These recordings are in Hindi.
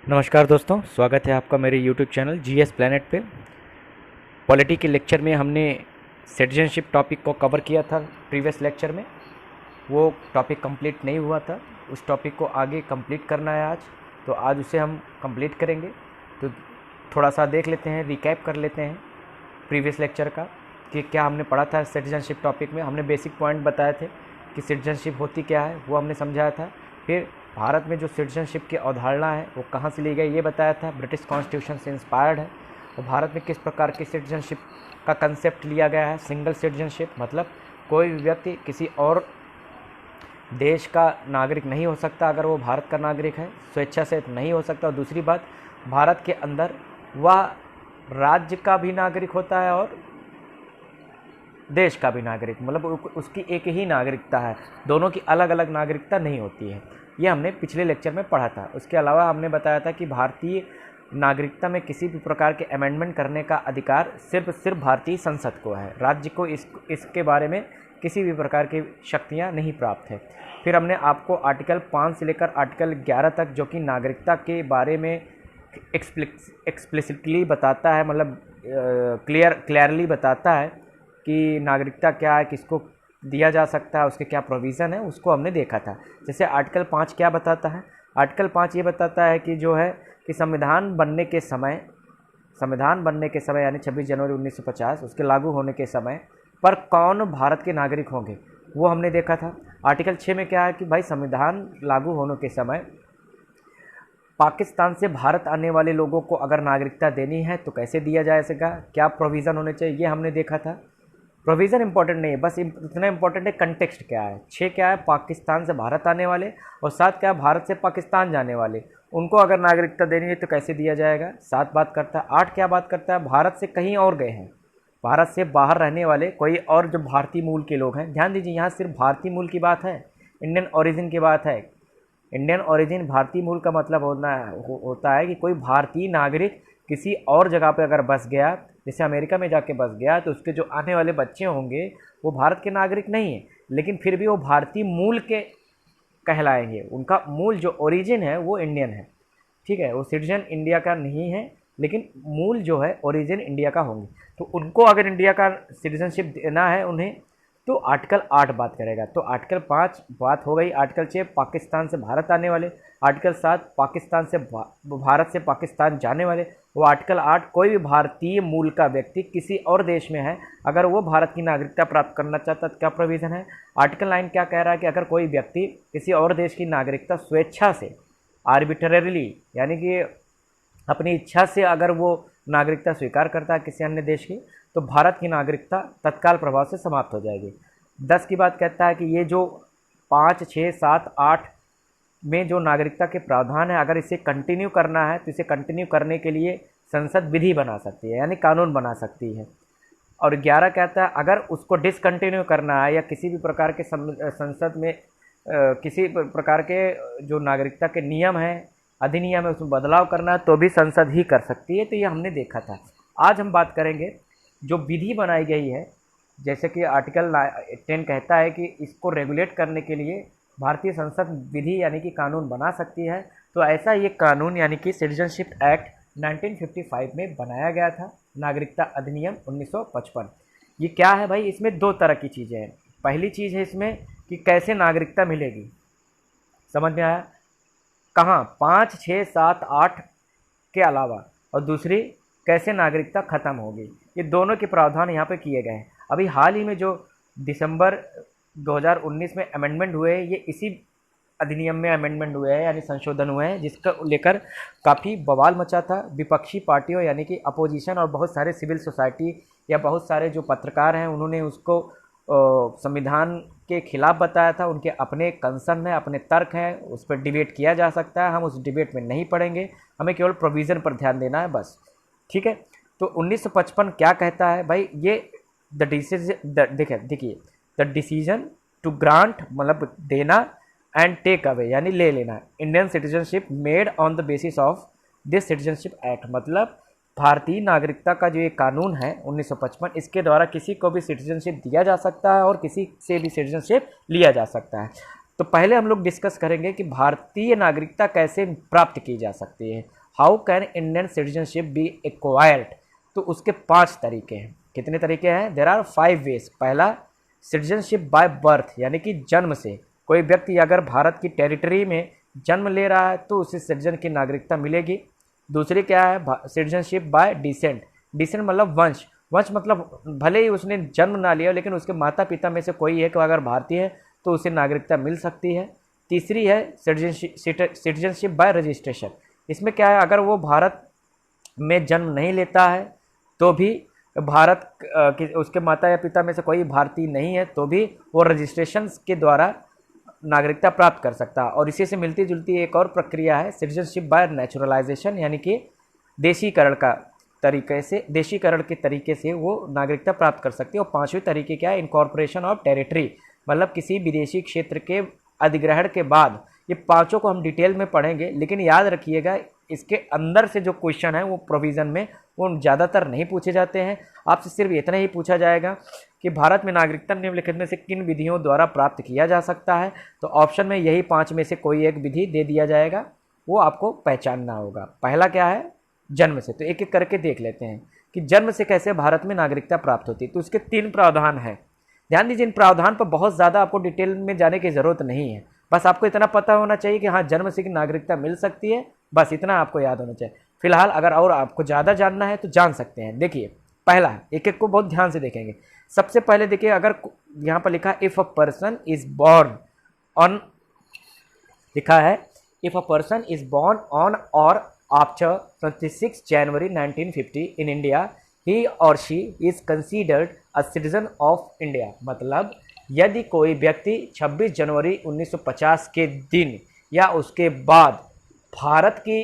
नमस्कार दोस्तों, स्वागत है आपका मेरे YouTube चैनल जीएस प्लैनेट पे। पॉलिटी के लेक्चर में हमने सिटीजनशिप टॉपिक को कवर किया था प्रीवियस लेक्चर में। वो टॉपिक कंप्लीट नहीं हुआ था, उस टॉपिक को आगे कंप्लीट करना है आज, तो आज उसे हम कंप्लीट करेंगे। तो थोड़ा सा देख लेते हैं, रिकैप कर लेते हैं प्रीवियस लेक्चर का कि क्या हमने पढ़ा था। सिटीजनशिप टॉपिक में हमने बेसिक पॉइंट बताए थे कि सिटीजनशिप होती क्या है, वो हमने समझाया था। फिर भारत में जो सिटीजनशिप की अवधारणा है वो कहाँ से ली गई ये बताया था, ब्रिटिश कॉन्स्टिट्यूशन से इंस्पायर्ड है। और भारत में किस प्रकार की सिटीजनशिप का कंसेप्ट लिया गया है, सिंगल सिटीजनशिप, मतलब कोई भी व्यक्ति किसी और देश का नागरिक नहीं हो सकता अगर वो भारत का नागरिक है, स्वेच्छा से नहीं हो सकता। और दूसरी बात, भारत के अंदर वह राज्य का भी नागरिक होता है और देश का भी नागरिक, मतलब उसकी एक ही नागरिकता है, दोनों की अलग अलग नागरिकता नहीं होती है। ये हमने पिछले लेक्चर में पढ़ा था। उसके अलावा हमने बताया था कि भारतीय नागरिकता में किसी भी प्रकार के अमेंडमेंट करने का अधिकार सिर्फ भारतीय संसद को है, राज्य को इसके बारे में किसी भी प्रकार की शक्तियाँ नहीं प्राप्त है। फिर हमने आपको आर्टिकल 5 से लेकर आर्टिकल 11 तक, जो कि नागरिकता के बारे में एक्सप्लिसिटली बताता है, मतलब क्लियरली बताता है कि नागरिकता क्या है, किसको दिया जा सकता है, उसके क्या प्रोविज़न है, उसको हमने देखा था। जैसे आर्टिकल 5 क्या बताता है, आर्टिकल 5 ये बताता है कि जो है कि संविधान बनने के समय यानी 26 जनवरी 1950 उसके लागू होने के समय पर कौन भारत के नागरिक होंगे, वो हमने देखा था। आर्टिकल 6 में क्या है कि भाई संविधान लागू होने के समय पाकिस्तान से भारत आने वाले लोगों को अगर नागरिकता देनी है तो कैसे दिया जाएगा, क्या प्रोविज़न होने चाहिए, ये हमने देखा था। प्रोविज़न इंपॉर्टेंट नहीं है, बस इतना इंपॉर्टेंट है कंटेक्स्ट क्या है। 6 क्या है, पाकिस्तान से भारत आने वाले, और 7 क्या है, भारत से पाकिस्तान जाने वाले, उनको अगर नागरिकता देनी है तो कैसे दिया जाएगा, 7 बात करता है। 8 क्या बात करता है, भारत से कहीं और गए हैं, भारत से बाहर रहने वाले कोई और जो भारतीय मूल के लोग हैं। ध्यान दीजिए, यहाँ सिर्फ भारतीय मूल की बात है, इंडियन ओरिजिन की बात है। इंडियन ओरिजिन, भारतीय मूल का मतलब होता है कि कोई भारतीय नागरिक किसी और जगह पे अगर बस गया, जैसे अमेरिका में जाके बस गया, तो उसके जो आने वाले बच्चे होंगे वो भारत के नागरिक नहीं हैं, लेकिन फिर भी वो भारतीय मूल के कहलाएंगे। उनका मूल जो ओरिजिन है वो इंडियन है, ठीक है, वो सिटीजन इंडिया का नहीं है, लेकिन मूल जो है ओरिजिन इंडिया का होंगे। तो उनको अगर इंडिया का सिटीजनशिप देना है उन्हें, तो आर्टिकल 8 बात करेगा। तो आर्टिकल 5 बात हो गई। आर्टिकल 6 पाकिस्तान से भारत आने वाले, आर्टिकल 7 पाकिस्तान से भारत से पाकिस्तान जाने वाले, वो आर्टिकल 8 कोई भी भारतीय मूल का व्यक्ति किसी और देश में है, अगर वो भारत की नागरिकता प्राप्त करना चाहता है, क्या प्रोविज़न है। आर्टिकल 9 क्या कह रहा है कि अगर कोई व्यक्ति किसी और देश की नागरिकता स्वेच्छा से, आर्बिट्ररीली, यानी कि अपनी इच्छा से अगर वो नागरिकता स्वीकार करता है किसी अन्य देश की, तो भारत की नागरिकता तत्काल प्रभाव से समाप्त हो जाएगी। 10 की बात कहता है कि ये जो 5, 6, 7, 8 में जो नागरिकता के प्रावधान है, अगर इसे कंटिन्यू करना है तो इसे कंटिन्यू करने के लिए संसद विधि बना सकती है, यानी कानून बना सकती है। और 11 कहता है अगर उसको डिसकंटिन्यू करना है या किसी भी प्रकार के संसद में किसी प्रकार के जो नागरिकता के नियम हैं, अधिनियम है, उसमें बदलाव करना है, तो भी संसद ही कर सकती है। तो ये हमने देखा था। आज हम बात करेंगे जो विधि बनाई गई है, जैसे कि आर्टिकल 10 कहता है कि इसको रेगुलेट करने के लिए भारतीय संसद विधि यानी कि कानून बना सकती है। तो ऐसा ये कानून यानी कि सिटीजनशिप एक्ट 1955 में बनाया गया था, नागरिकता अधिनियम 1955। ये क्या है भाई, इसमें 2 तरह की चीज़ें हैं। पहली चीज़ है इसमें कि कैसे नागरिकता मिलेगी, समझ में आया, कहाँ, 5, 6, 7, 8 के अलावा, और दूसरी कैसे नागरिकता ख़त्म होगी। ये दोनों के प्रावधान यहाँ पे किए गए हैं। अभी हाल ही में जो दिसंबर 2019 में अमेंडमेंट हुए, ये इसी अधिनियम में अमेंडमेंट हुए हैं, यानी संशोधन हुए हैं, जिसका लेकर काफ़ी बवाल मचा था। विपक्षी पार्टियों यानी कि अपोजिशन और बहुत सारे सिविल सोसाइटी या बहुत सारे जो पत्रकार हैं, उन्होंने उसको संविधान के खिलाफ बताया था। उनके अपने कंसर्न है, अपने तर्क हैं, उस पर डिबेट किया जा सकता है। हम उस डिबेट में नहीं पड़ेंगे, हमें केवल प्रोविज़न पर ध्यान देना है बस, ठीक है। तो 1955 क्या कहता है भाई, ये देखिए द डिसीजन टू ग्रांट, मतलब देना, एंड टेक अवे यानी ले लेना, Indian citizenship made on the basis of this citizenship act, मतलब भारतीय नागरिकता का जो ये कानून है 1955, इसके द्वारा किसी को भी सिटीजनशिप दिया जा सकता है और किसी से भी सिटीजनशिप लिया जा सकता है। तो पहले हम लोग डिस्कस करेंगे कि भारतीय नागरिकता कैसे प्राप्त की जा सकती है। How can Indian citizenship be acquired. तो उसके 5 तरीके हैं। कितने तरीके हैं? There are 5 ways. पहला, सिटीजनशिप बाय बर्थ, यानी कि जन्म से। कोई व्यक्ति अगर भारत की टेरिटरी में जन्म ले रहा है तो उसे सिटीजन की नागरिकता मिलेगी। दूसरी क्या है? Citizenship by decent. डिसेंट मतलब वंश। वंश मतलब भले ही उसने जन्म ना लिया लेकिन उसके माता पिता में से कोई एक अगर भारतीय है तो उसे नागरिकता मिल सकती है। तीसरी है सिटीजनशिप बाय रजिस्ट्रेशन। इसमें क्या है? अगर वो भारत में जन्म नहीं लेता है तो भी भारत उसके माता या पिता में से कोई भारतीय नहीं है तो भी वो रजिस्ट्रेशन के द्वारा नागरिकता प्राप्त कर सकता है। और इसी से मिलती जुलती एक और प्रक्रिया है सिटीजनशिप बाय नेचुरलाइजेशन, यानी कि देशीकरण के तरीके से वो नागरिकता प्राप्त कर सकती है। और 5वीं तरीके क्या है? इनकॉर्पोरेशन ऑफ टेरिटरी, मतलब किसी विदेशी क्षेत्र के अधिग्रहण के बाद। ये 5 को हम डिटेल में पढ़ेंगे, लेकिन याद रखिएगा इसके अंदर से जो क्वेश्चन है वो प्रोविज़न में वो ज़्यादातर नहीं पूछे जाते हैं। आपसे सिर्फ इतना ही पूछा जाएगा कि भारत में नागरिकता निम्नलिखित में से किन विधियों द्वारा प्राप्त किया जा सकता है। तो ऑप्शन में यही 5 में से कोई एक विधि दे दिया जाएगा, वो आपको पहचानना होगा। पहला क्या है? जन्म से। तो एक एक करके देख लेते हैं कि जन्म से कैसे भारत में नागरिकता प्राप्त होती है। तो उसके 3 प्रावधान हैं। ध्यान दीजिए, इन प्रावधान पर बहुत ज़्यादा आपको डिटेल में जाने की ज़रूरत नहीं है। बस आपको इतना पता होना चाहिए कि हाँ, जन्म से की नागरिकता मिल सकती है, बस इतना आपको याद होना चाहिए। फिलहाल अगर और आपको ज़्यादा जानना है तो जान सकते हैं। देखिए, पहला, एक एक को बहुत ध्यान से देखेंगे। सबसे पहले देखिए, अगर यहाँ पर लिखा if a person is born on, लिखा है if a person is born on or after 26 January 1950 in India, ही और she is considered a citizen of India. मतलब यदि कोई व्यक्ति 26 जनवरी 1950 के दिन या उसके बाद भारत की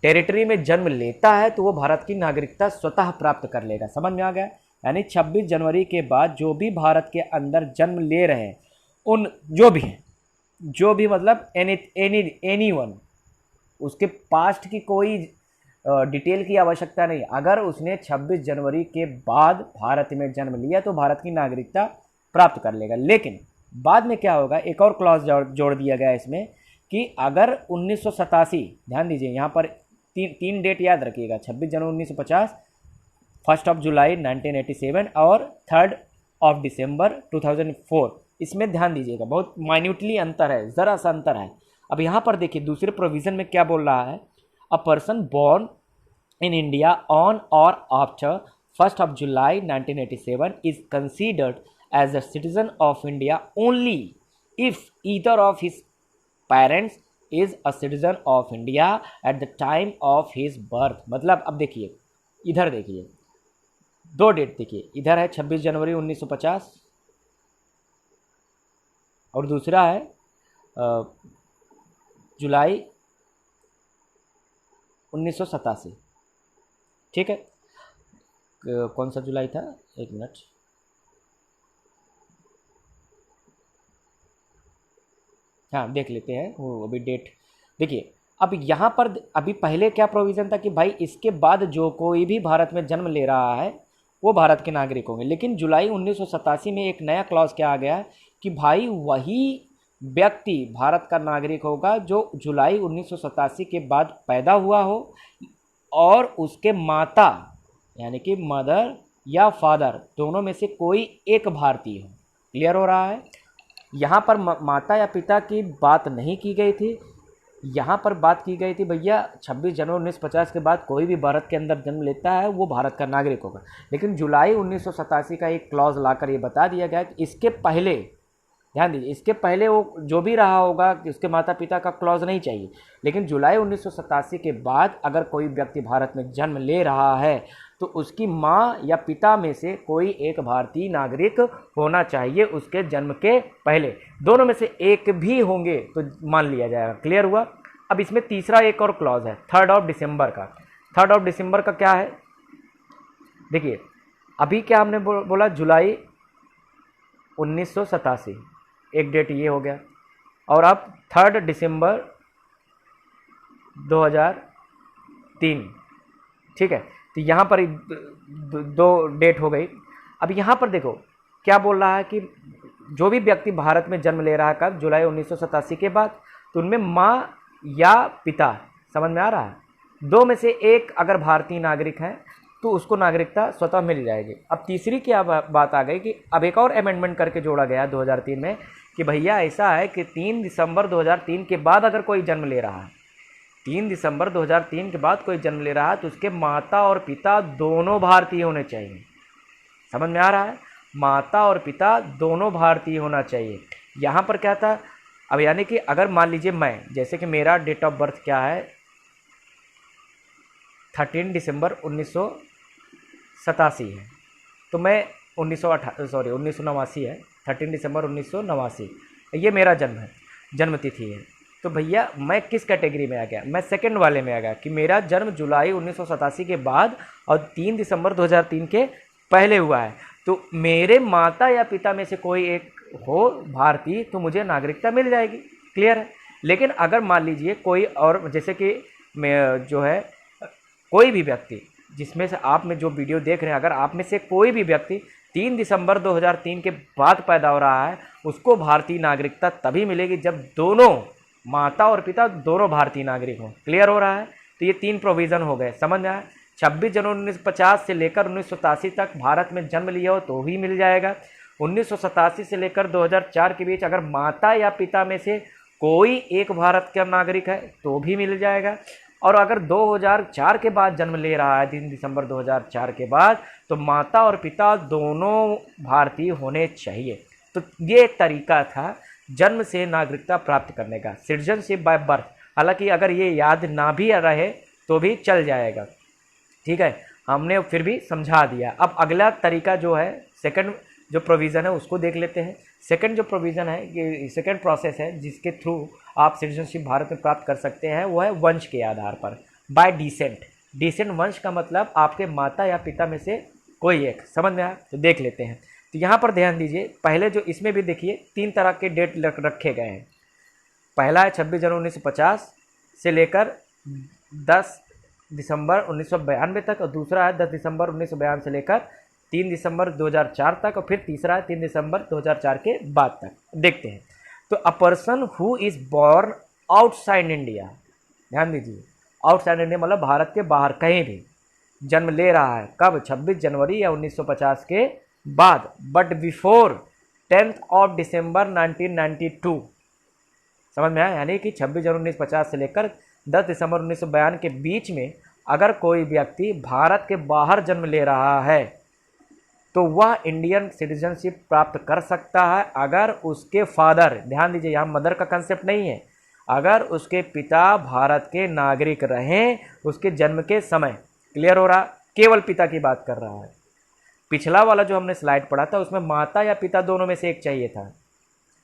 टेरिटरी में जन्म लेता है तो वो भारत की नागरिकता स्वतः प्राप्त कर लेगा। समझ में आ गया? यानी 26 जनवरी के बाद जो भी भारत के अंदर जन्म ले रहे हैं, उन जो भी मतलब एनी वन, उसके पास्ट की कोई डिटेल की आवश्यकता नहीं। अगर उसने 26 जनवरी के बाद भारत में जन्म लिया तो भारत की नागरिकता प्राप्त कर लेगा। लेकिन बाद में क्या होगा? एक और क्लॉज जोड़ दिया गया इसमें कि अगर 1987, ध्यान दीजिए यहाँ पर तीन डेट याद रखिएगा, 26 जनवरी 1950, 1 जुलाई 1987 और 3 दिसंबर 2004। इसमें ध्यान दीजिएगा, बहुत माइन्यूटली अंतर है, ज़रा सा अंतर है। अब यहाँ पर देखिए दूसरे प्रोविज़न में क्या बोल रहा है? A person born in India on or after 1 July 1987 is considered as a citizen of India only if either of his parents is a citizen of India at the time of his birth. मतलब अब देखिए, इधर देखिए 2 डेट देखिए, इधर है 26 जनवरी 1950 और दूसरा है जुलाई 1987। ठीक है, कौन सा जुलाई था? एक मिनट, हाँ देख लेते हैं वो अभी डेट। देखिए अब यहाँ पर अभी पहले क्या प्रोविज़न था कि भाई इसके बाद जो कोई भी भारत में जन्म ले रहा है वो भारत के नागरिक होंगे। लेकिन जुलाई 1987 में एक नया क्लॉज क्या आ गया कि भाई वही व्यक्ति भारत का नागरिक होगा जो जुलाई 1987 के बाद पैदा हुआ हो और उसके माता यानी कि मदर या फादर दोनों में से कोई एक भारतीय हो। क्लियर हो रहा है? यहाँ पर माता या पिता की बात नहीं की गई थी, यहाँ पर बात की गई थी भैया 26 जनवरी 1950 के बाद कोई भी भारत के अंदर जन्म लेता है वो भारत का नागरिक होगा। लेकिन जुलाई 1987 का एक क्लॉज लाकर ये बता दिया गया कि इसके पहले, ध्यान दीजिए, इसके पहले वो जो भी रहा होगा कि उसके माता पिता का क्लॉज नहीं चाहिए। लेकिन जुलाई 1987 के बाद अगर कोई व्यक्ति भारत में जन्म ले रहा है तो उसकी माँ या पिता में से कोई एक भारतीय नागरिक होना चाहिए उसके जन्म के पहले। दोनों में से एक भी होंगे तो मान लिया जाएगा। क्लियर हुआ? अब इसमें तीसरा एक और क्लॉज है 3 दिसंबर का। 3 दिसंबर का क्या है? देखिए अभी क्या हमने बोला, जुलाई 1987, एक डेट ये हो गया, और अब 3 दिसंबर 2003। ठीक है, तो यहाँ पर 2 डेट हो गई। अब यहाँ पर देखो क्या बोल रहा है कि जो भी व्यक्ति भारत में जन्म ले रहा है कब, जुलाई 1987 के बाद, तो उनमें माँ या पिता, समझ में आ रहा है, दो में से एक अगर भारतीय नागरिक हैं तो उसको नागरिकता स्वतः मिल जाएगी। अब तीसरी क्या बात आ गई कि अब एक और अमेंडमेंट करके जोड़ा गया 2003 में कि भैया ऐसा है कि 3 दिसंबर 2003 के बाद अगर कोई जन्म ले रहा है, 3 दिसंबर 2003 के बाद कोई जन्म ले रहा है तो उसके माता और पिता दोनों भारतीय होने चाहिए। समझ में आ रहा है, माता और पिता दोनों भारतीय होना चाहिए। यहाँ पर क्या था, अब यानी कि अगर मान लीजिए मैं, जैसे कि मेरा डेट ऑफ बर्थ क्या है 13 दिसंबर 1987 है, तो मैं 1989 है, 13 दिसंबर 1989 ये मेरा जन्म है, जन्म तिथि है। तो भैया मैं किस कैटेगरी में आ गया, मैं सेकंड वाले में आ गया कि मेरा जन्म जुलाई 1987 के बाद और 3 दिसंबर 2003 के पहले हुआ है। तो मेरे माता या पिता में से कोई एक हो भारतीय तो मुझे नागरिकता मिल जाएगी। क्लियर है। लेकिन अगर मान लीजिए कोई और, जैसे कि मैं जो है कोई भी व्यक्ति जिसमें से आप में जो वीडियो देख रहे हैं, अगर आप में से कोई भी व्यक्ति 3 दिसंबर 2003 के बाद पैदा हो रहा है, उसको भारतीय नागरिकता तभी मिलेगी जब दोनों माता और पिता दोनों भारतीय नागरिक हों। क्लियर हो रहा है। तो ये 3 प्रोविज़न हो गए, समझ में आया। 26 जनवरी 1950 से लेकर 1987 तक भारत में जन्म लिया हो तो भी मिल जाएगा। 1987 से लेकर 2004 के बीच अगर माता या पिता में से कोई एक भारत का नागरिक है तो भी मिल जाएगा। और अगर 2004 के बाद जन्म ले रहा है, 3 दिसंबर 2004 के बाद, तो माता और पिता दोनों भारतीय होने चाहिए। तो ये एक तरीका था जन्म से नागरिकता प्राप्त करने का, सिटीजनशिप बाय बर्थ। हालांकि अगर ये याद ना भी रहे तो भी चल जाएगा, ठीक है, हमने फिर भी समझा दिया। अब अगला तरीका जो है, सेकंड जो प्रोविज़न है उसको देख लेते हैं। सेकंड जो प्रोविज़न है, ये सेकंड प्रोसेस है जिसके थ्रू आप सिटीजनशिप भारत में प्राप्त कर सकते हैं, वो है वंश के आधार पर, बाय डिसेंट। डिसेंट वंश का मतलब आपके माता या पिता में से कोई एक, समझ में आया। तो देख लेते हैं। तो यहाँ पर ध्यान दीजिए, पहले जो इसमें भी देखिए 3 तरह के डेट रखे गए हैं। पहला है 26 जनवरी 1950 से लेकर 10 दिसंबर 1992 तक, और दूसरा है 10 दिसंबर 1992 से लेकर 3 दिसंबर 2004 तक, और फिर तीसरा है 3 दिसंबर 2004 के बाद तक। देखते हैं। तो अ person who is born outside India, ध्यान दीजिए, आउटसाइड इंडिया मतलब भारत के बाहर कहीं भी जन्म ले रहा है, कब, 26 जनवरी या 1950 के बाद, but before 10th of December 1992, समझ में आया। यानी कि 26 जनवरी 1950 से लेकर 10 दिसंबर 1992 के बीच में अगर कोई व्यक्ति भारत के बाहर जन्म ले रहा है तो वह इंडियन सिटीजनशिप प्राप्त कर सकता है अगर उसके फादर, ध्यान दीजिए यहाँ मदर का कंसेप्ट नहीं है, अगर उसके पिता भारत के नागरिक रहें उसके जन्म के समय। क्लियर हो रहा, केवल पिता की बात कर रहा है। पिछला वाला जो हमने स्लाइड पढ़ा था उसमें माता या पिता दोनों में से एक चाहिए था।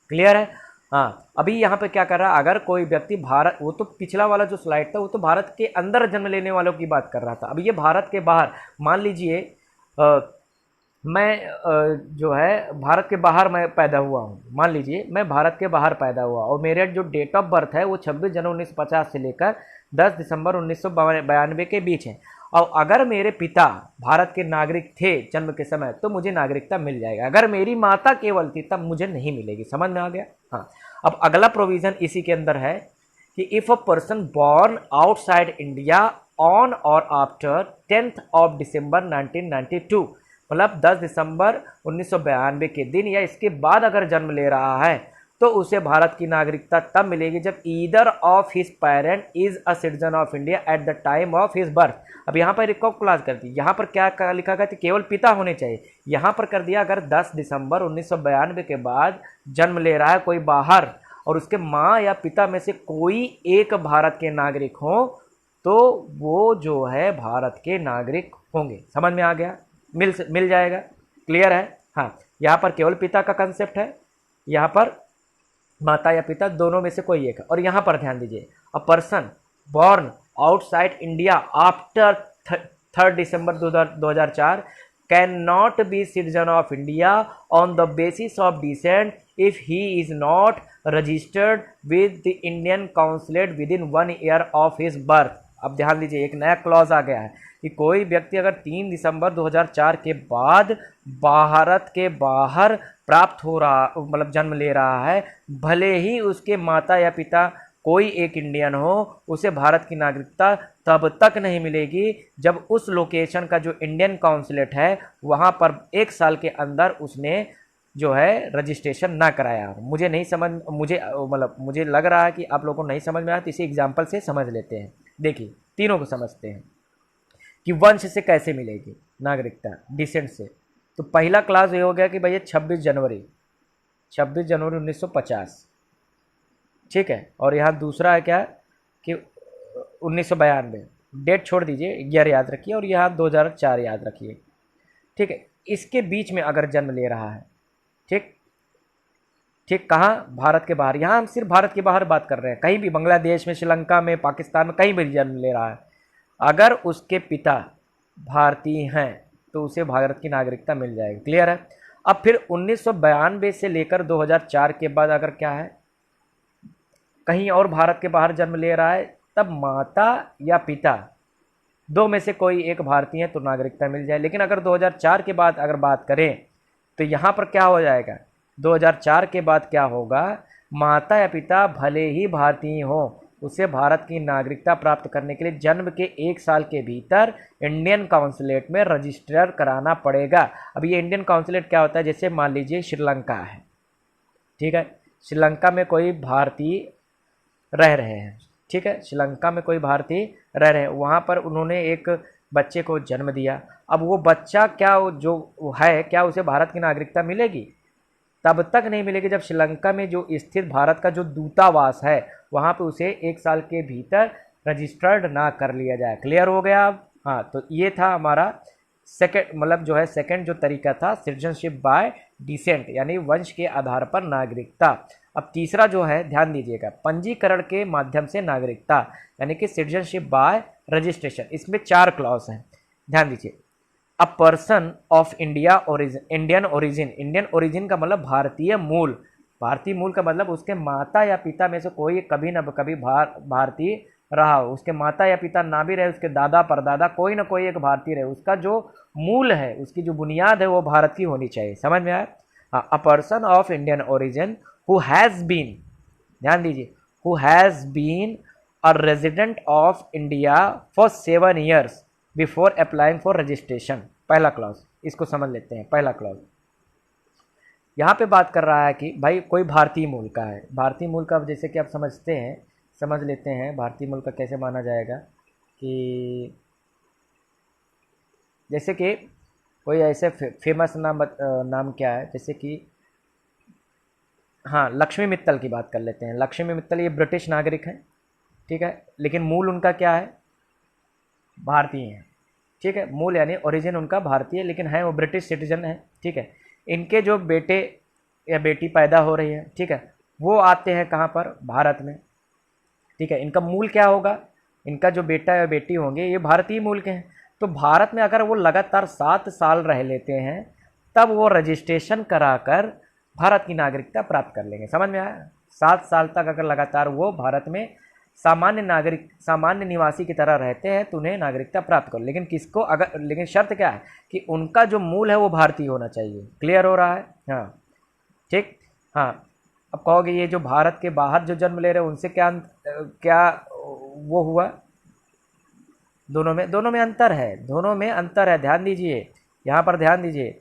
क्लियर है। हाँ, अभी यहाँ पे क्या कर रहा है, अगर कोई व्यक्ति भारत, वो तो पिछला वाला जो स्लाइड था वो तो भारत के अंदर जन्म लेने वालों की बात कर रहा था। अब ये भारत के बाहर, मान लीजिए मैं जो है भारत के बाहर मैं पैदा हुआ हूँ, मान लीजिए मैं भारत के बाहर पैदा हुआ और मेरा जो डेट ऑफ बर्थ है वो 26 जनवरी 1950 से लेकर 10 दिसंबर 1992 के बीच है, और अगर मेरे पिता भारत के नागरिक थे जन्म के समय तो मुझे नागरिकता मिल जाएगा। अगर मेरी माता केवल थी तब मुझे नहीं मिलेगी। समझ में आ गया। हाँ, अब अगला प्रोविज़न इसी के अंदर है कि if a person born outside India on or after 10th of December 1992, मतलब 10 दिसंबर 1992 के दिन या इसके बाद अगर जन्म ले रहा है तो उसे भारत की नागरिकता तब मिलेगी जब either of his parent is a citizen of India at the time of his birth. अब यहाँ पर एक क्लास कर दी, यहाँ पर क्या लिखा गया था, केवल पिता होने चाहिए, यहाँ पर कर दिया अगर 10 दिसंबर 1992 के बाद जन्म ले रहा है कोई बाहर और उसके माँ या पिता में से कोई एक भारत के नागरिक हो तो वो जो है भारत के नागरिक होंगे। समझ में आ गया, मिल जाएगा। क्लियर है। हाँ, यहाँ पर केवल पिता का कंसेप्ट है, यहाँ पर माता या पिता दोनों में से कोई एक है। और यहाँ पर ध्यान दीजिए, a person born outside India after 3 December 2004 can not be citizen of India on the basis of descent if he is not registered with the Indian consulate within 1 year of his birth. अब ध्यान दीजिए, एक नया क्लॉज आ गया है कि कोई व्यक्ति अगर 3 दिसंबर 2004 के बाद भारत के बाहर प्राप्त हो रहा, मतलब जन्म ले रहा है, भले ही उसके माता या पिता कोई एक इंडियन हो, उसे भारत की नागरिकता तब तक नहीं मिलेगी जब उस लोकेशन का जो इंडियन काउंसलेट है वहाँ पर 1 साल के अंदर उसने जो है रजिस्ट्रेशन ना कराया। मुझे नहीं समझ, मुझे लग रहा है कि आप लोगों को नहीं समझ में आया, तो इसी एग्जाम्पल से समझ लेते हैं। देखिए तीनों को समझते हैं कि वंश से कैसे मिलेगी नागरिकता, डिसेंट से। तो पहला क्लास ये हो गया कि भैया 26 जनवरी 1950, ठीक है। और यहाँ दूसरा है क्या कि 1992, डेट छोड़ दीजिए, ईयर याद रखिए, और यहाँ 2004 याद रखिए, ठीक है। इसके बीच में अगर जन्म ले रहा है, ठीक ठीक, कहाँ, भारत के बाहर। यहाँ हम सिर्फ भारत के बाहर बात कर रहे हैं, कहीं भी बांग्लादेश में, श्रीलंका में, पाकिस्तान में, कहीं भी जन्म ले रहा है, अगर उसके पिता भारतीय हैं तो उसे भारत की नागरिकता मिल जाएगी। क्लियर है। अब फिर 1992 से लेकर 2004 के बाद अगर क्या है, कहीं और भारत के बाहर जन्म ले रहा है, तब माता या पिता दो में से कोई एक भारतीय है तो नागरिकता मिल जाए। लेकिन अगर 2004 के बाद अगर बात करें तो यहाँ पर क्या हो जाएगा, 2004 के बाद क्या होगा, माता या पिता भले ही भारतीय हो, उसे भारत की नागरिकता प्राप्त करने के लिए जन्म के 1 साल के भीतर इंडियन काउंसलेट में रजिस्टर कराना पड़ेगा। अब ये इंडियन काउंसलेट क्या होता है, जैसे मान लीजिए श्रीलंका है, ठीक है, श्रीलंका में कोई भारतीय रह रहे हैं, ठीक है, श्रीलंका में कोई भारतीय रह रहे हैं, वहाँ पर उन्होंने एक बच्चे को जन्म दिया। अब वो बच्चा क्या जो है, क्या उसे भारत की नागरिकता मिलेगी? तब तक नहीं मिलेगी जब श्रीलंका में जो स्थित भारत का जो दूतावास है वहाँ पे उसे 1 साल के भीतर रजिस्टर्ड ना कर लिया जाए। क्लियर हो गया अब? हाँ, तो ये था हमारा सेकेंड, मतलब जो है सेकेंड जो तरीका था, सिटीजनशिप बाय डिसेंट, यानी वंश के आधार पर नागरिकता। अब तीसरा जो है, ध्यान दीजिएगा, पंजीकरण के माध्यम से नागरिकता, यानी कि सिटीजनशिप बाय रजिस्ट्रेशन। इसमें 4 क्लॉज हैं, ध्यान दीजिए। A person of Indian origin, Indian origin का मतलब भारतीय मूल, भारतीय मूल का मतलब उसके माता या पिता में से कोई कभी न कभी भारतीय रहा हो, उसके माता या पिता ना भी रहे, उसके दादा परदादा कोई ना कोई एक भारतीय रहे, उसका जो मूल है, उसकी जो बुनियाद है वो भारत की होनी चाहिए। समझ में आया? हाँ, a person of Indian origin who has been, ध्यान दीजिए, who has been a resident of India for 7 years before applying for registration. पहला क्लॉज, इसको समझ लेते हैं। पहला क्लॉज यहाँ पे बात कर रहा है कि भाई कोई भारतीय मूल का है, भारतीय मूल का, जैसे कि आप समझ लेते हैं भारतीय मूल का कैसे माना जाएगा कि जैसे कि कोई ऐसे फेमस नाम क्या है, जैसे कि हाँ, लक्ष्मी मित्तल की बात कर लेते हैं। लक्ष्मी मित्तल ये ब्रिटिश नागरिक हैं, ठीक है, लेकिन मूल उनका क्या है, भारतीय है, ठीक है, मूल यानी ओरिजिन उनका भारतीय, लेकिन है वो ब्रिटिश सिटीजन है, ठीक है। इनके जो बेटे या बेटी पैदा हो रही है, ठीक है, वो आते हैं कहाँ पर, भारत में, ठीक है। इनका मूल क्या होगा, इनका जो बेटा या बेटी होंगे ये भारतीय मूल के हैं। तो भारत में अगर वो लगातार 7 साल रह लेते हैं तब वो रजिस्ट्रेशन कराकर भारत की नागरिकता प्राप्त कर लेंगे। समझ में आया? 7 साल तक अगर लगातार वो भारत में सामान्य निवासी की तरह रहते हैं तो उन्हें नागरिकता प्राप्त कर, लेकिन किसको, अगर, लेकिन शर्त क्या है कि उनका जो मूल है वो भारतीय होना चाहिए। क्लियर हो रहा है? हाँ, ठीक। हाँ, अब कहोगे ये जो भारत के बाहर जो जन्म ले रहे हैं उनसे क्या वो हुआ, दोनों में अंतर है, दोनों में अंतर है। ध्यान दीजिए, यहाँ पर ध्यान दीजिए,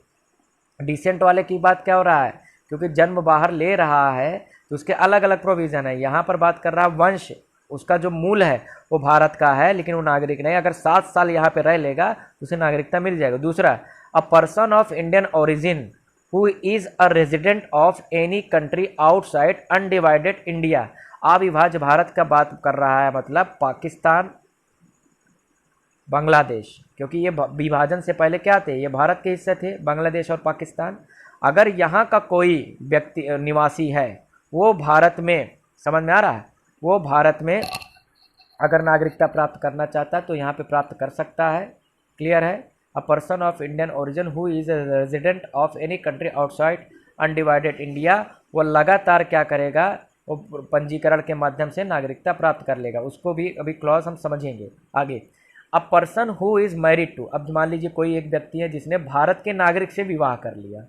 डिसेंट वाले की बात क्या हो रहा है, क्योंकि जन्म बाहर ले रहा है तो उसके अलग अलग प्रोविज़न है। यहाँ पर बात कर रहा है वंश, उसका जो मूल है वो भारत का है लेकिन वो नागरिक नहीं, अगर 7 साल यहाँ पे रह लेगा तो उसे नागरिकता मिल जाएगा। दूसरा, अ person of Indian origin who is a resident of any country outside undivided India. अविभाज्य भारत का बात कर रहा है, मतलब पाकिस्तान, बांग्लादेश, क्योंकि ये विभाजन से पहले क्या थे, ये भारत के हिस्से थे, बांग्लादेश और पाकिस्तान। अगर यहाँ का कोई व्यक्ति निवासी है वो भारत में, समझ में आ रहा है, वो भारत में अगर नागरिकता प्राप्त करना चाहता है तो यहाँ पे प्राप्त कर सकता है। क्लियर है? A person of Indian origin who is a resident of any country outside undivided India, वो लगातार क्या करेगा, वो पंजीकरण के माध्यम से नागरिकता प्राप्त कर लेगा। उसको भी अभी क्लॉज हम समझेंगे आगे। A person who is married to, अब मान लीजिए कोई एक व्यक्ति है जिसने भारत के नागरिक से विवाह कर लिया,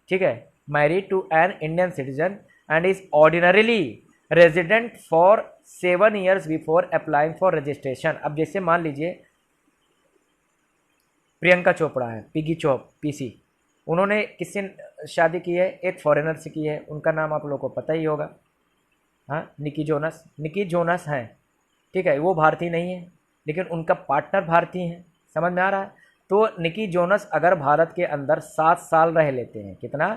ठीक है, married to an Indian citizen and is ordinarily resident for 7 years before applying for registration. अब जैसे मान लीजिए प्रियंका चोपड़ा है, पिगी चोप, पीसी, उन्होंने किससे शादी की है? एक फॉरेनर से की है, उनका नाम आप लोगों को पता ही होगा, हाँ, निकी जोनस। निकी जोनस है, ठीक है, वो भारतीय नहीं है लेकिन उनका पार्टनर भारतीय है। समझ में आ रहा है? तो निकी जोनस अगर भारत के अंदर 7 साल रह लेते हैं, कितना?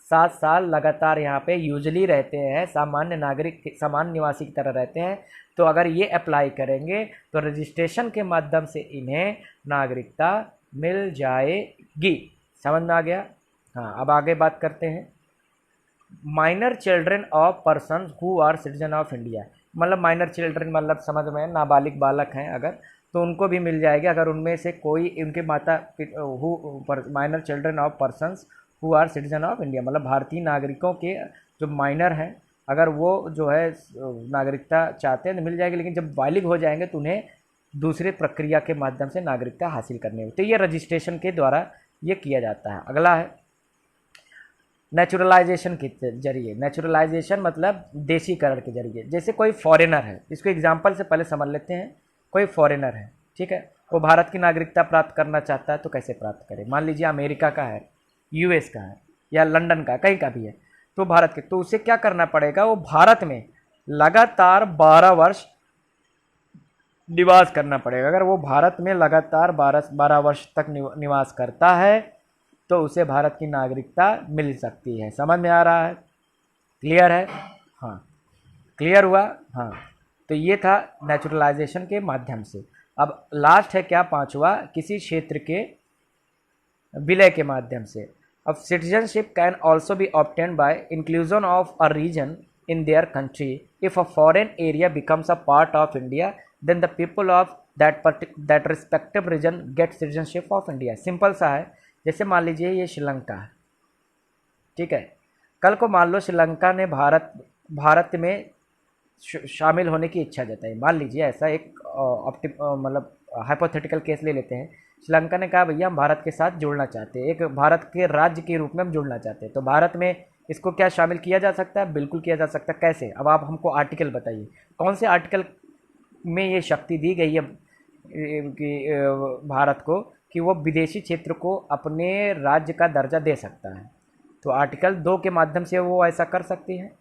7 साल लगातार यहाँ पे यूजली रहते हैं, सामान्य नागरिक, सामान्य निवासी की तरह रहते हैं, तो अगर ये अप्लाई करेंगे तो रजिस्ट्रेशन के माध्यम से इन्हें नागरिकता मिल जाएगी। समझ में आ गया? हाँ, अब आगे बात करते हैं। Minor children of person who are citizen of India, मतलब माइनर चिल्ड्रन मतलब समझ में, नाबालिग बालक हैं अगर, तो उनको भी मिल जाएगी अगर उनमें से कोई उनके माता minor children of persons who are citizen of India, मतलब भारतीय नागरिकों के जो माइनर हैं अगर वो जो है नागरिकता चाहते हैं तो मिल जाएगी, लेकिन जब बालिग हो जाएंगे तो उन्हें दूसरे प्रक्रिया के माध्यम से नागरिकता हासिल करनी होगी। तो ये रजिस्ट्रेशन के द्वारा ये किया जाता है। अगला है नेचुरलाइजेशन के जरिए। नेचुरलाइजेशन मतलब देशीकरण के जरिए। जैसे कोई फॉरेनर है, इसको एग्जाम्पल से पहले समझ लेते हैं। कोई फॉरेनर है, ठीक है, वो भारत की नागरिकता प्राप्त करना चाहता है तो कैसे प्राप्त करे? मान लीजिए अमेरिका का है, यूएस का है या लंदन का, कहीं का भी है, तो भारत के, तो उसे क्या करना पड़ेगा? वो भारत में लगातार 12 वर्ष निवास करना पड़ेगा। अगर वो भारत में लगातार 12 वर्ष तक निवास करता है तो उसे भारत की नागरिकता मिल सकती है। समझ में आ रहा है? क्लियर है? हाँ, क्लियर हुआ? हाँ, तो ये था नेचुरलाइजेशन के माध्यम से। अब लास्ट है क्या, 5वां, किसी क्षेत्र के विलय के माध्यम से। अब citizenship can also be obtained by inclusion of a region in their country. If a foreign area becomes a part of India, then the people of that respective region get citizenship of India. Simple सा है। जैसे मान लीजिए ये श्रीलंका है, ठीक है, कल को मान लो श्रीलंका ने भारत में शामिल होने की इच्छा जताई। मान लीजिए ऐसा एक मतलब हाइपोथेटिकल केस ले लेते हैं। श्रीलंका ने कहा भैया हम भारत के साथ जुड़ना चाहते हैं, एक भारत के राज्य के रूप में हम जुड़ना चाहते हैं, तो भारत में इसको क्या शामिल किया जा सकता है? बिल्कुल किया जा सकता है। कैसे? अब आप हमको आर्टिकल बताइए, कौन से आर्टिकल में ये शक्ति दी गई है कि भारत को कि वो विदेशी क्षेत्र को अपने राज्य का दर्जा दे सकता है? तो आर्टिकल 2 के माध्यम से वो ऐसा कर सकती है।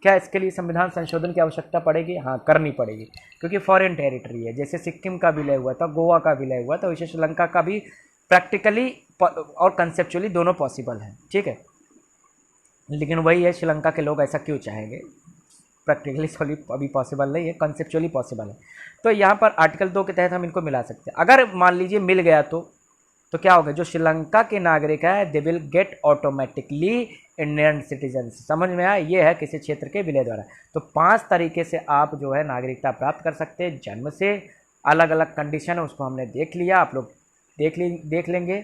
क्या इसके लिए संविधान संशोधन की आवश्यकता पड़ेगी? हाँ, करनी पड़ेगी, क्योंकि फॉरेन टेरिटरी है। जैसे सिक्किम का विलय हुआ था, गोवा का विलय हुआ था, वैसे श्रीलंका का भी प्रैक्टिकली और कंसेप्चुअली दोनों पॉसिबल है, ठीक है। लेकिन वही है, श्रीलंका के लोग ऐसा क्यों चाहेंगे? प्रैक्टिकली सॉली अभी पॉसिबल नहीं है, कंसेप्चुअली पॉसिबल है। तो यहाँ पर आर्टिकल 2 के तहत हम इनको मिला सकते हैं। अगर मान लीजिए मिल गया तो क्या होगा? जो श्रीलंका के नागरिक है they will get automatically Indian citizen. समझ में आया? ये है किसी क्षेत्र के विलय द्वारा। तो 5 तरीके से आप जो है नागरिकता प्राप्त कर सकते हैं। जन्म से, अलग अलग कंडीशन है उसको हमने देख लिया, आप लोग देख लेंगे।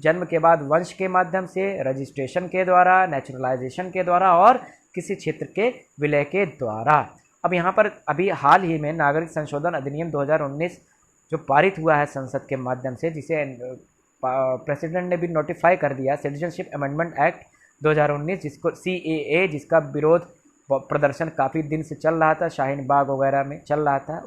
जन्म के बाद वंश के माध्यम से, रजिस्ट्रेशन के द्वारा, नेचुरलाइजेशन के द्वारा और किसी क्षेत्र के विलय के द्वारा। अब यहाँ पर अभी हाल ही में नागरिक संशोधन अधिनियम 2019 जो पारित हुआ है संसद के माध्यम से, जिसे प्रेसिडेंट ने भी नोटिफाई कर दिया, सिटीजनशिप अमेंडमेंट एक्ट 2019, जिसको CAA, जिसका विरोध प्रदर्शन काफ़ी दिन से चल रहा था, शाहीन बाग वगैरह में चल रहा था।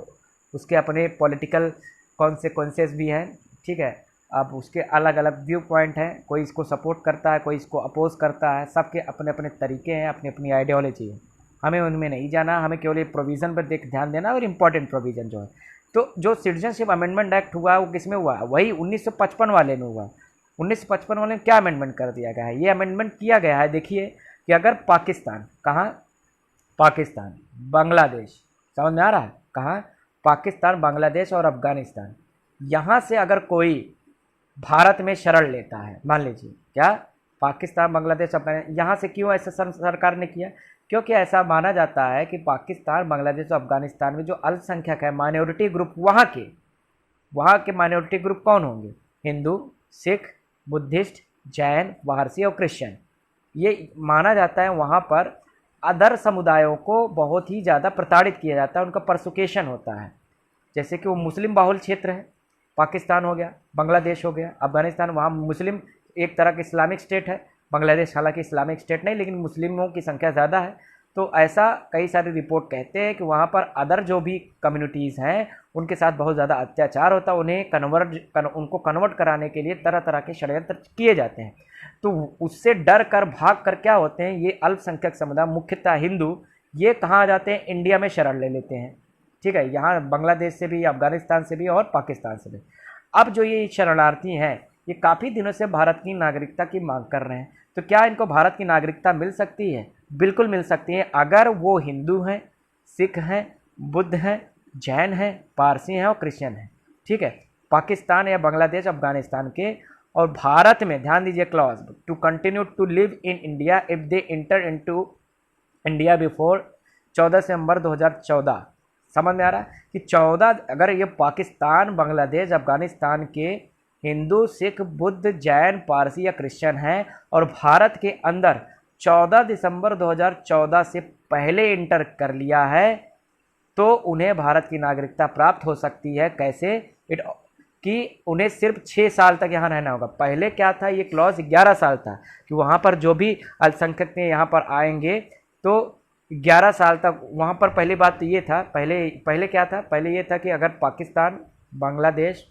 उसके अपने पॉलिटिकल कॉन्सिक्वेंसेस भी हैं, ठीक है। अब उसके अलग अलग व्यू पॉइंट हैं, कोई इसको सपोर्ट करता है, कोई इसको अपोज करता है, सबके अपने अपने तरीके हैं, अपनी अपनी आइडियोलॉजी है। हमें उनमें नहीं जाना, हमें केवल ये प्रोविज़न पर ध्यान देना और इम्पॉर्टेंट प्रोविज़न जो है। तो जो सिटीजनशिप अमेंडमेंट एक्ट हुआ वो किस में हुआ? वही 1955 वाले में हुआ। 1955 वाले में क्या अमेंडमेंट कर दिया गया है? ये अमेंडमेंट किया गया है, देखिए, कि अगर पाकिस्तान, कहाँ? पाकिस्तान, बांग्लादेश, समझ में आ रहा है? कहाँ? पाकिस्तान, बांग्लादेश और अफगानिस्तान, यहाँ से अगर कोई भारत में शरण लेता है, मान लीजिए, क्या पाकिस्तान, बांग्लादेश, अफगानिस्तान, यहाँ से क्यों ऐसा सरकार ने किया? क्योंकि ऐसा माना जाता है कि पाकिस्तान, बांग्लादेश और अफगानिस्तान में जो अल्पसंख्यक है, माइनॉरिटी ग्रुप, वहाँ के माइनॉरिटी ग्रुप कौन होंगे? हिंदू, सिख, बुद्धिस्ट, जैन, पारसी और क्रिश्चियन। ये माना जाता है वहाँ पर अदर समुदायों को बहुत ही ज़्यादा प्रताड़ित किया जाता है, उनका परसुकेशन होता है। जैसे कि वो मुस्लिम बाहुल क्षेत्र है, पाकिस्तान हो गया, बांग्लादेश हो गया, अफगानिस्तान, वहाँ मुस्लिम एक तरह का इस्लामिक स्टेट है। बांग्लादेश हालांकि इस्लामिक स्टेट नहीं, लेकिन मुस्लिमों की संख्या ज़्यादा है। तो ऐसा कई सारे रिपोर्ट कहते हैं कि वहाँ पर अदर जो भी कम्युनिटीज़ हैं उनके साथ बहुत ज़्यादा अत्याचार होता है, उनको कन्वर्ट कराने के लिए तरह तरह के षड्यंत्र किए जाते हैं। तो उससे डर कर भाग कर क्या होते हैं, ये अल्पसंख्यक समुदाय मुख्यतः हिंदू, ये कहाँ आ जाते हैं, इंडिया में शरण ले लेते हैं। ठीक है, यहाँ बांग्लादेश से भी, अफगानिस्तान से भी और पाकिस्तान से भी। अब जो ये शरणार्थी हैं ये काफ़ी दिनों से भारत की नागरिकता की मांग कर रहे हैं। तो क्या इनको भारत की नागरिकता मिल सकती है? बिल्कुल मिल सकती है, अगर वो हिंदू हैं, सिख हैं, बुद्ध हैं, जैन हैं, पारसी हैं और क्रिश्चियन हैं। ठीक है, पाकिस्तान या बांग्लादेश, अफगानिस्तान के और भारत में, ध्यान दीजिए clause, to continue to live in India if they enter into India before 14 September 2014। समझ में आ रहा है कि 14, अगर ये पाकिस्तान, बांग्लादेश, अफगानिस्तान के हिंदू, सिख, बुद्ध, जैन, पारसी या क्रिश्चियन हैं और भारत के अंदर 14 दिसंबर 2014 से पहले इंटर कर लिया है, तो उन्हें भारत की नागरिकता प्राप्त हो सकती है। कैसे? कि उन्हें सिर्फ 6 साल तक यहाँ रहना होगा। पहले क्या था, ये क्लॉज 11 साल था कि वहाँ पर जो भी अल्पसंख्यक ने यहाँ पर आएंगे तो 11 साल तक वहाँ पर। पहली बात तो ये था, पहले क्या था, पहले ये था कि अगर पाकिस्तान, बांग्लादेश,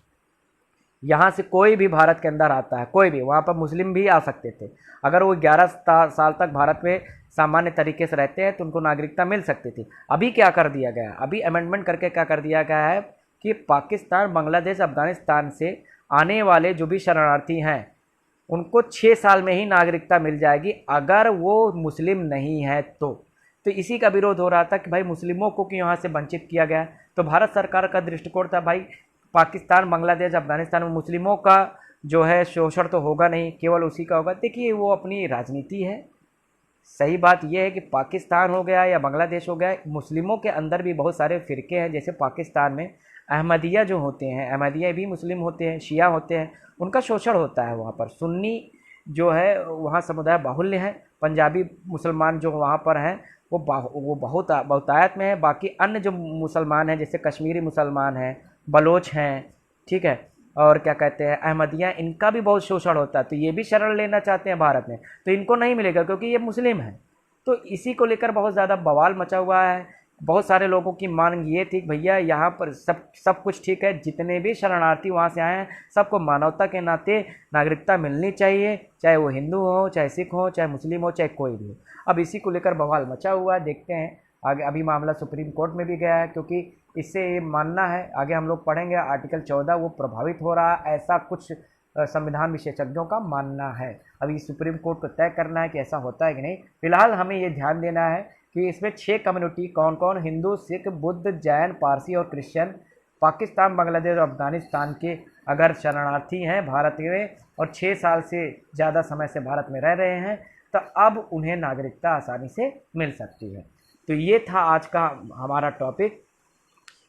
यहाँ से कोई भी भारत के अंदर आता है, कोई भी, वहाँ पर मुस्लिम भी आ सकते थे, अगर वो 11 साल तक भारत में सामान्य तरीके से रहते हैं तो उनको नागरिकता मिल सकती थी। अभी क्या कर दिया गया, अभी अमेंडमेंट करके क्या कर दिया गया है कि पाकिस्तान, बांग्लादेश, अफगानिस्तान से आने वाले जो भी शरणार्थी हैं उनको 6 साल में ही नागरिकता मिल जाएगी, अगर वो मुस्लिम नहीं है तो इसी का विरोध हो रहा था कि भाई मुस्लिमों को क्यों यहाँ से वंचित किया गया। तो भारत सरकार का दृष्टिकोण था, भाई पाकिस्तान, बांग्लादेश, अफगानिस्तान में मुस्लिमों का जो है शोषण तो होगा नहीं, केवल उसी का होगा। देखिए, वो अपनी राजनीति है। सही बात यह है कि पाकिस्तान हो गया या बांग्लादेश हो गया, मुस्लिमों के अंदर भी बहुत सारे फ़िरके हैं। जैसे पाकिस्तान में अहमदिया जो होते हैं, अहमदिया भी मुस्लिम होते हैं, शिया होते हैं, उनका शोषण होता है वहाँ पर। सुन्नी जो है वहाँ समुदाय बाहुल्य है, पंजाबी मुसलमान जो वहाँ पर हैं वो बहुतायत में है। बाकी अन्य जो मुसलमान हैं, जैसे कश्मीरी मुसलमान हैं, बलोच हैं, ठीक है, और क्या कहते हैं अहमदिया, इनका भी बहुत शोषण होता है। तो ये भी शरण लेना चाहते हैं भारत में, तो इनको नहीं मिलेगा क्योंकि ये मुस्लिम हैं। तो इसी को लेकर बहुत ज़्यादा बवाल मचा हुआ है। बहुत सारे लोगों की मांग ये थी कि भैया यहाँ पर सब कुछ ठीक है, जितने भी शरणार्थी वहाँ से आए हैं सबको मानवता के नाते नागरिकता मिलनी चाहिए, चाहे वो हिंदू हो, चाहे सिख हो, चाहे मुस्लिम हो, चाहे कोई भी हो। अब इसी को लेकर बवाल मचा हुआ है, देखते हैं आगे। अभी मामला सुप्रीम कोर्ट में भी गया है, क्योंकि इससे ये मानना है, आगे हम लोग पढ़ेंगे, आर्टिकल 14 वो प्रभावित हो रहा है, ऐसा कुछ संविधान विशेषज्ञों का मानना है। अभी सुप्रीम कोर्ट को तय करना है कि ऐसा होता है कि नहीं। फिलहाल हमें ये ध्यान देना है कि इसमें 6 कम्युनिटी कौन कौन, हिंदू, सिख, बुद्ध, जैन, पारसी और क्रिश्चियन, पाकिस्तान, बांग्लादेश और अफगानिस्तान के अगर शरणार्थी हैं भारत में और 6 साल से ज़्यादा समय से भारत में रह रहे हैं, तो अब उन्हें नागरिकता आसानी से मिल सकती है। तो ये था आज का हमारा टॉपिक,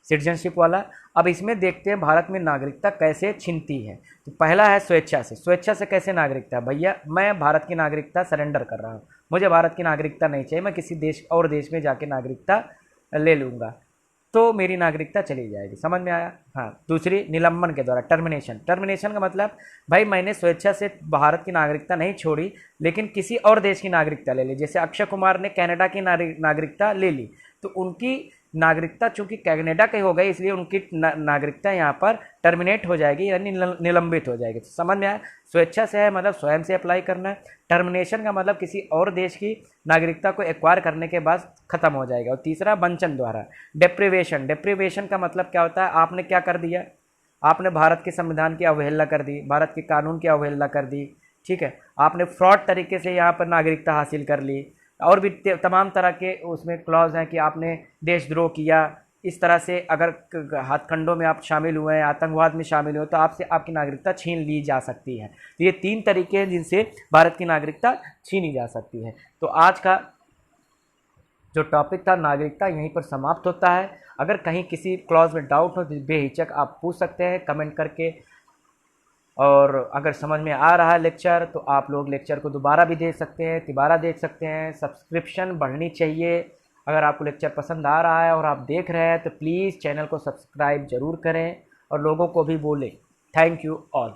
सिटीजनशिप वाला। अब इसमें देखते हैं भारत में नागरिकता कैसे छिनती है। तो पहला है स्वेच्छा से। स्वेच्छा से कैसे नागरिकता? भैया मैं भारत की नागरिकता सरेंडर कर रहा हूँ, मुझे भारत की नागरिकता नहीं चाहिए, मैं किसी देश में जाके नागरिकता ले लूँगा तो मेरी नागरिकता चली जाएगी। समझ में आया? हाँ। दूसरी, निलंबन के द्वारा, टर्मिनेशन। टर्मिनेशन का मतलब, भाई मैंने स्वेच्छा से भारत की नागरिकता नहीं छोड़ी, लेकिन किसी और देश की नागरिकता ले ली। जैसे अक्षय कुमार ने कनाडा की नागरिकता ले ली, तो उनकी नागरिकता चूंकि कनाडा की हो गई, इसलिए उनकी नागरिकता यहाँ पर टर्मिनेट हो जाएगी, यानी निलंबित हो जाएगी। तो समझ में आया? स्वेच्छा से है मतलब स्वयं से अप्लाई करना है। टर्मिनेशन का मतलब किसी और देश की नागरिकता को एक्वायर करने के बाद खत्म हो जाएगा। और तीसरा, वंचन द्वारा, डेप्रिवेशन। डेप्रिवेशन का मतलब क्या होता है? आपने क्या कर दिया, आपने भारत के संविधान की अवहेलना कर दी, भारत के कानून की अवहेलना कर दी, ठीक है, आपने फ्रॉड तरीके से यहाँ पर नागरिकता हासिल कर ली, और भी तमाम तरह के उसमें क्लॉज हैं कि आपने देशद्रोह किया। इस तरह से अगर हथकंडों में आप शामिल हुए हैं, आतंकवाद में शामिल हुए, तो आपसे आपकी नागरिकता छीन ली जा सकती है। तो ये 3 तरीके हैं जिनसे भारत की नागरिकता छीनी जा सकती है। तो आज का जो टॉपिक था नागरिकता यहीं पर समाप्त होता है। अगर कहीं किसी क्लॉज में डाउट हो तो बेहिचक आप पूछ सकते हैं कमेंट करके। और अगर समझ में आ रहा है लेक्चर तो आप लोग लेक्चर को दोबारा भी देख सकते हैं, तिबारा देख सकते हैं। सब्सक्रिप्शन बढ़नी चाहिए। अगर आपको लेक्चर पसंद आ रहा है और आप देख रहे हैं तो प्लीज़ चैनल को सब्सक्राइब ज़रूर करें और लोगों को भी बोलें। Thank you all.